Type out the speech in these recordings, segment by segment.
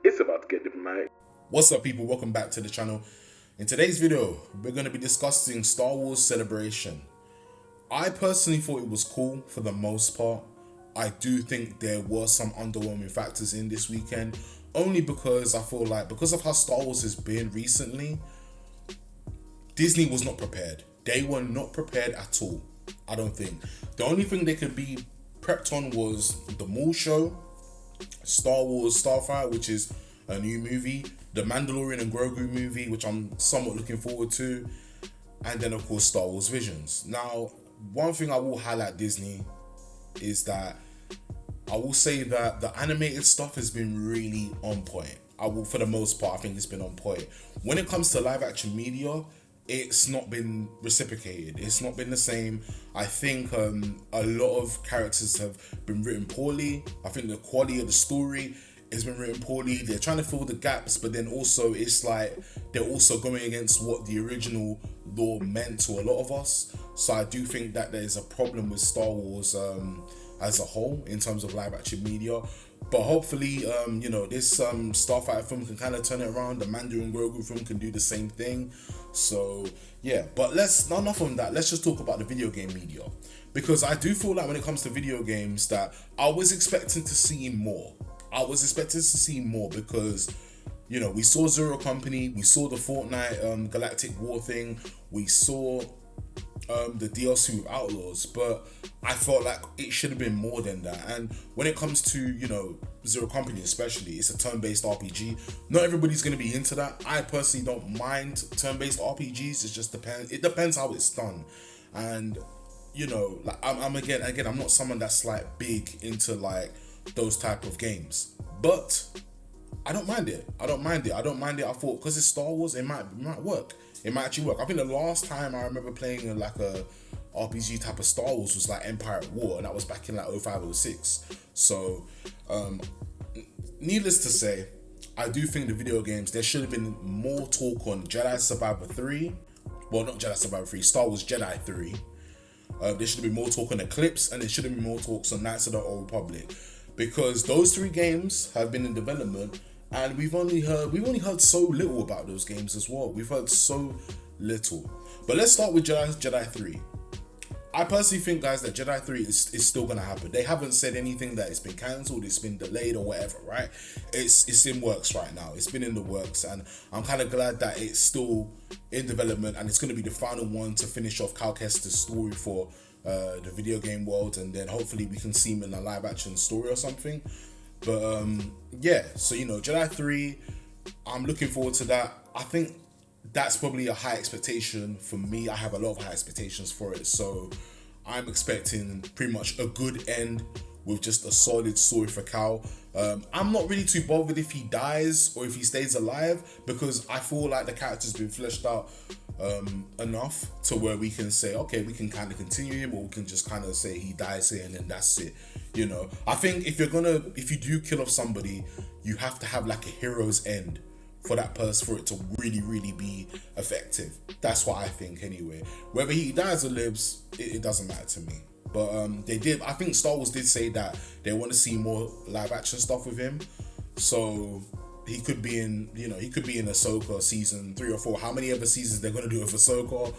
It's about to get diplomatic. What's up, people? Welcome back to the channel. In today's video, we're going to be discussing Star Wars Celebration. I personally thought it was cool for the most part. I do think there were some underwhelming factors in this weekend, only because I feel like because of how Star Wars has been recently, Disney was not prepared. They were not prepared at all, I don't think. The only thing they could be prepped on was the Maul show, Star Wars Starfighter, which is a new movie, the Mandalorian and Grogu movie, which I'm somewhat looking forward to, and then of course Star Wars Visions. Now, one thing I will highlight Disney is that I will say that the animated stuff has been really on point. For the most part, I think it's been on point. When it comes to live action media, it's not been reciprocated. It's not been the same. I think a lot of characters have been written poorly. I think the quality of the story has been written poorly. They're trying to fill the gaps, but then also it's like they're also going against what the original lore meant to a lot of us. So I do think that there's a problem with Star Wars as a whole in terms of live action media. But hopefully, this Starfighter film can kind of turn it around. The Mandarin Grogu film can do the same thing. So yeah, but not enough on that. Let's just talk about the video game media, because I do feel like when it comes to video games that I was expecting to see more. Because we saw Zero Company, we saw the Fortnite Galactic War thing, we saw the DLC with Outlaws, but I felt like it should have been more than that. And when it comes to Zero Company especially, it's a turn-based RPG. Not everybody's going to be into that. I personally don't mind turn-based RPGs. It just depends how it's done. And I'm again, I'm not someone that's like big into like those type of games, but I don't mind it. I thought because it's Star Wars, it might work. It might actually work. I think the last time I remember playing like a RPG type of Star Wars was like Empire at War, and that was back in like 05, 06. So, needless to say, I do think the video games, there should have been more talk on Jedi Survivor 3. Well, not Jedi Survivor 3, Star Wars Jedi 3. There should have been more talk on Eclipse, and there should have been more talks on Knights of the Old Republic, because those three games have been in development. And we've only heard so little about those games as well. We've heard so little. But let's start with Jedi 3. I personally think, guys, that Jedi 3 is still going to happen. They haven't said anything that it's been cancelled, it's been delayed or whatever, right? It's in works right now. It's been in the works, and I'm kind of glad that it's still in development, and it's going to be the final one to finish off Cal Kestis' story for the video game world, and then hopefully we can see him in a live action story or something. But so Jedi 3, I'm looking forward to that. I think that's probably a high expectation for me. I have a lot of high expectations for it, so I'm expecting pretty much a good end with just a solid story for Cal. I'm not really too bothered if he dies or if he stays alive, because I feel like the character's been fleshed out enough to where we can say, okay, we can kind of continue him, or we can just kind of say he dies here and then that's it. I think if you do kill off somebody, you have to have like a hero's end for that person, for it to really, really be effective. That's what I think anyway. Whether he dies or lives, it doesn't matter to me. But I think Star Wars did say that they want to see more live action stuff with him. So he could be in Ahsoka season 3 or 4. How many other seasons they're going to do with Ahsoka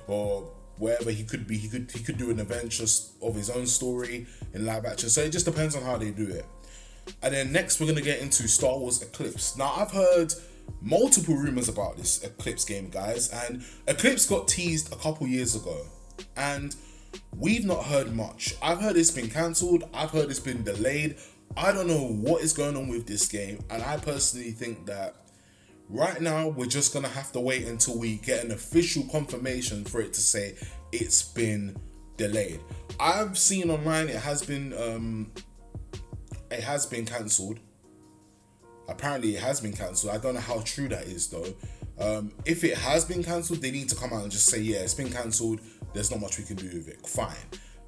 or wherever he could be. He could do an adventure of his own story in live action. So it just depends on how they do it. And then next we're going to get into Star Wars Eclipse. Now, I've heard multiple rumors about this Eclipse game, guys, and Eclipse got teased a couple years ago, and we've not heard much. I've heard it's been cancelled. I've heard it's been delayed. I don't know what is going on with this game, and I personally think that right now we're just gonna have to wait until we get an official confirmation for it to say it's been delayed. I've seen online it has been cancelled. Apparently it has been cancelled. I don't know how true that is though. If it has been cancelled, they need to come out and just say, yeah, it's been cancelled. There's not much we can do with it. Fine.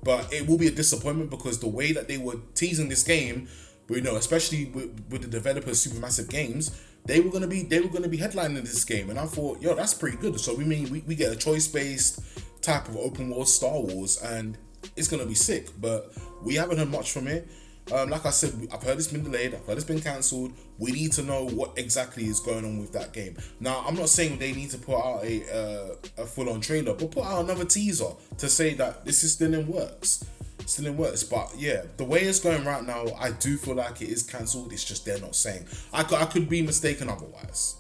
But it will be a disappointment, because the way that they were teasing this game, especially with the developers Supermassive Games, they were gonna be headlining this game, and I thought, yo, that's pretty good. So we get a choice-based type of open world Star Wars, and it's gonna be sick. But we haven't heard much from it. Like I said, I've heard it's been delayed, I've heard it's been cancelled. We need to know what exactly is going on with that game. Now, I'm not saying they need to put out a full-on trailer, but put out another teaser to say that this is still in works. But yeah, the way it's going right now, I do feel like it is cancelled. It's just they're not saying. I could be mistaken otherwise.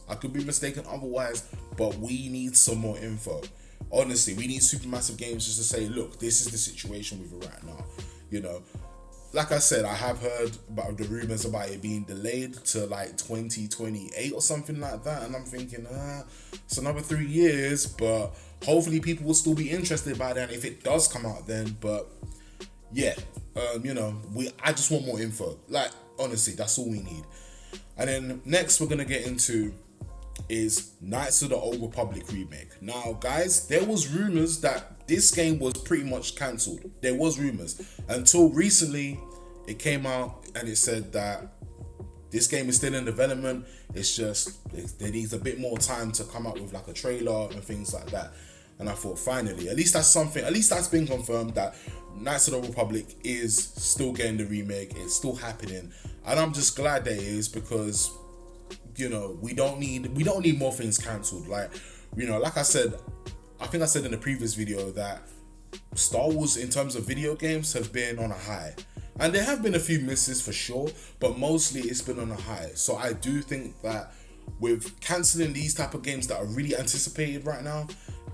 But we need some more info. Honestly, we need Supermassive Games just to say, look, this is the situation with it right now. You know, like I said, I have heard about the rumors about it being delayed to like 2028 or something like that, and I'm thinking, it's another 3 years, but hopefully people will still be interested by then if it does come out then. But yeah, you know, I just want more info. Like, honestly, that's all we need. And then next we're gonna get into is Knights of the Old Republic remake. Now, guys, there was rumors that this game was pretty much cancelled. There was rumors until recently. It came out and it said that this game is still in development. It's just there needs a bit more time to come up with like a trailer and things like that. And I thought, finally, at least that's something. At least that's been confirmed that Knights of the Republic is still getting the remake. It's still happening, and I'm just glad that it is, because you know, we don't need more things cancelled. Like, you know, like I said, I think I said in the previous video that Star Wars in terms of video games have been on a high, and there have been a few misses for sure, but mostly it's been on a high. So I do think that with cancelling these type of games that are really anticipated right now,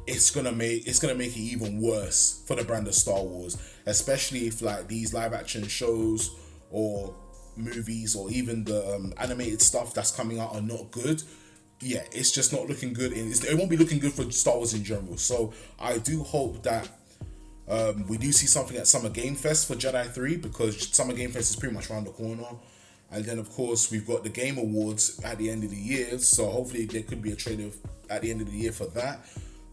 it's gonna make it even worse for the brand of Star Wars, especially if like these live action shows or movies or even the animated stuff that's coming out are not good. Yeah, it's just not looking good. It won't be looking good for Star Wars in general. So I do hope that we do see something at Summer Game Fest for Jedi 3, because Summer Game Fest is pretty much around the corner. And then of course we've got the Game Awards at the end of the year, so hopefully there could be a trailer at the end of the year for that.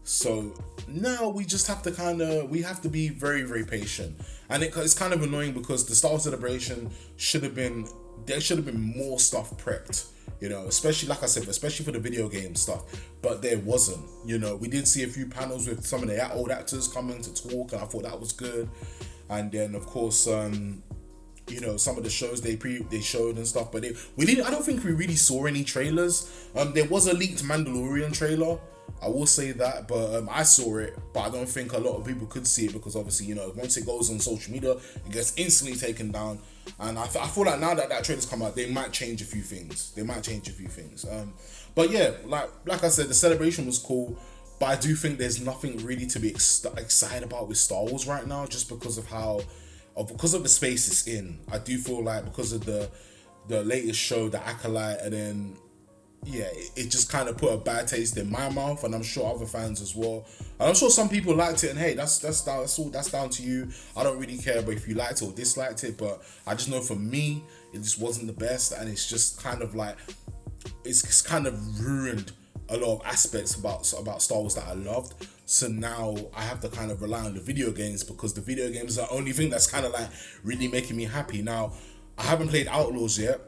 So now we just have to be very, very patient. And it's kind of annoying because the Star Wars Celebration there should have been more stuff prepped, you know, especially like I said, especially for the video game stuff, but there wasn't. You know, we did see a few panels with some of the old actors coming to talk, and I thought that was good. And then of course, you know, some of the shows they showed and stuff, but I don't think we really saw any trailers. There was a leaked Mandalorian trailer, I will say that, but I saw it, but I don't think a lot of people could see it, because obviously, you know, once it goes on social media, it gets instantly taken down. And I feel like now that trailer's come out, they might change a few things. But yeah, like I said, the celebration was cool, but I do think there's nothing really to be excited about with Star Wars right now, just because of because of the space it's in. I do feel like because of the latest show, The Acolyte, and then yeah, it just kind of put a bad taste in my mouth, and I'm sure other fans as well. And I'm sure some people liked it, and hey, that's down to you. I don't really care, but if you liked it or disliked it, but I just know for me, it just wasn't the best, and it's just kind of like it's kind of ruined a lot of aspects about Star Wars that I loved. So now I have to kind of rely on the video games, because the video games are the only thing that's kind of like really making me happy. Now, I haven't played Outlaws yet.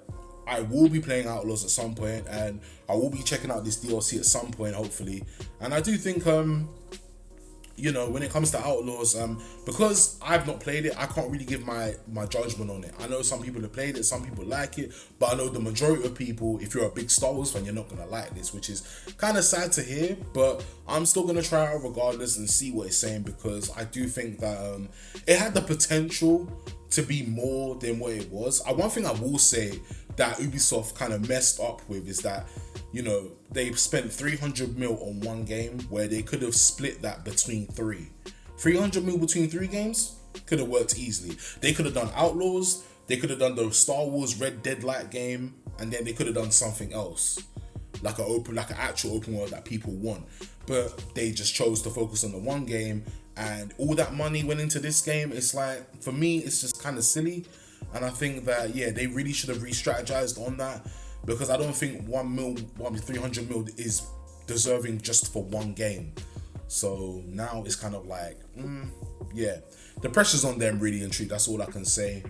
I will be playing Outlaws at some point, and I will be checking out this DLC at some point, hopefully. And I do think, you know, when it comes to Outlaws, because I've not played it, I can't really give my judgment on it. I know some people have played it, some people like it, but I know the majority of people, if you're a big Star Wars fan, you're not gonna like this, which is kind of sad to hear. But I'm still gonna try it out regardless and see what it's saying, because I do think that it had the potential to be more than what it was. One thing I will say that Ubisoft kind of messed up with is that, you know, they spent 300 mil on one game where they could have split that between 300 mil between 3 games could have worked easily. They could have done Outlaws, they could have done the Star Wars Red Dead like game, and then they could have done something else, like an actual open world that people want. But they just chose to focus on the one game, and all that money went into this game. It's like, for me, it's just kind of silly. And I think that, yeah, they really should have re-strategized on that, because I don't think 300 mil is deserving just for one game. So now it's kind of like, yeah, the pressure's on them, really and truly. That's all I can say.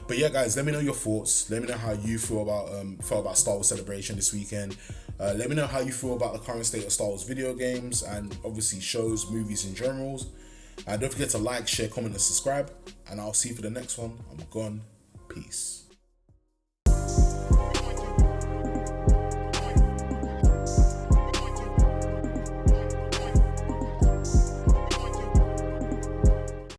But yeah, guys, let me know your thoughts. Let me know how you feel about Star Wars Celebration this weekend. Let me know how you feel about the current state of Star Wars video games, and obviously shows, movies in general. Don't forget to like, share, comment, and subscribe. And I'll see you for the next one. I'm gone. Peace.